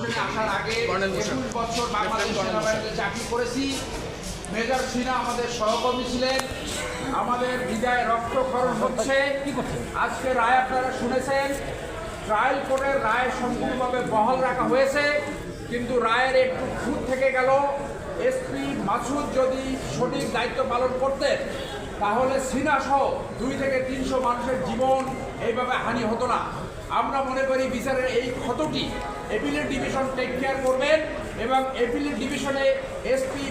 আসার আগে 21 বছর বাংলাদেশ সেনাবাহিনীতে চাকরি করেছি। মেজর সিনহা আমাদের সহকর্মী ছিলেন। আমাদের বিদায় রক্তক্ষরণ হচ্ছে। আজকে রায় আপনারা শুনেছেন, ট্রায়াল কোর্টের রায় সম্পূর্ণভাবে বহাল রাখা হয়েছে, কিন্তু রায়ের একটু খুঁত থেকে গেল। এসপি মাসুদ যদি সঠিক দায়িত্ব পালন করতেন তাহলে সিনহা সহ 200 থেকে 300 মানুষের জীবন এইভাবে হানি হতো না। আমরা মনে করি বিচারের এই ক্ষতটি অ্যাপিলেট ডিভিশন টেক কেয়ার করবেন এবং অ্যাপিলেট ডিভিশনে এসপি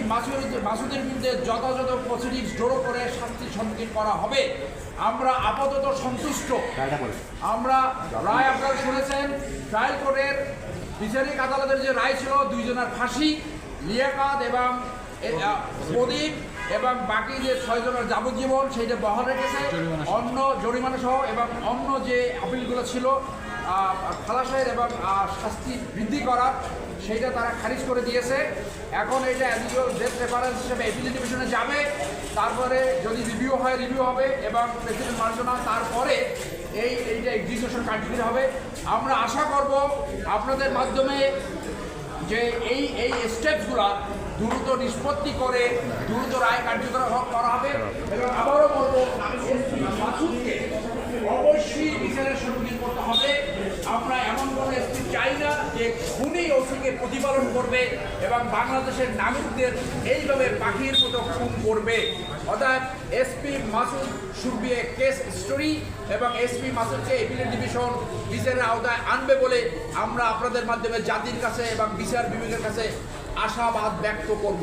মাসুদের বিরুদ্ধে যথাযথ প্রসিডিংস জড়ো করে শাস্তির সম্মুখীন করা হবে। আমরা আপাতত সন্তুষ্ট। আমরা রায় আপনারা শুনেছেন, ট্রায়াল কোর্টের বিচারিক আদালতের যে রায় ছিল 2 জনের ফাঁসি, লিয়াকাত এবং প্রদীপ এবং বাকি যে 6 জনের যাবজ্জীবন সেইটা বহাল রেখেছে। অন্য জরিমানা সহ এবং অন্য যে আপিলগুলো ছিল খালাসের এবং শাস্তি বৃদ্ধি করার, সেইটা তারা খারিজ করে দিয়েছে। এখন এটা অ্যাডিশনাল ডেথ রেফারেন্স হিসেবে অ্যাপিলেট ডিভিশনে যাবে। তারপরে যদি রিভিউ হয় রিভিউ হবে এবং প্রেসিডেন্ট মার্জনা তারপরে এইটা এক্সিকিউশন কার্যকরী হবে। আমরা আশা করব আপনাদের মাধ্যমে যে এই স্টেপসগুলো দ্রুত নিষ্পত্তি করে দ্রুত রায় কার্যকর করা হবে। এবং আবারও বলবো, মাসুদকে অবশ্যই বিচারের সম্মুখীন করতে হবে। আমরা এমন কোনো এসপি চাই না যে খুনি ওসিকে প্রতিপালন করবে এবং বাংলাদেশের নাগরিকদের এইভাবে পাখির মতো খুন করবে। অর্থাৎ SP Masud should B A case story এবং এসপি মাসুদকে অ্যাপিলেট ডিভিশন বিচারের আওতায় আনবে বলে আমরা আপনাদের মাধ্যমে জাতির কাছে এবং বিচার বিভাগের কাছে আশাবাদ ব্যক্ত করব।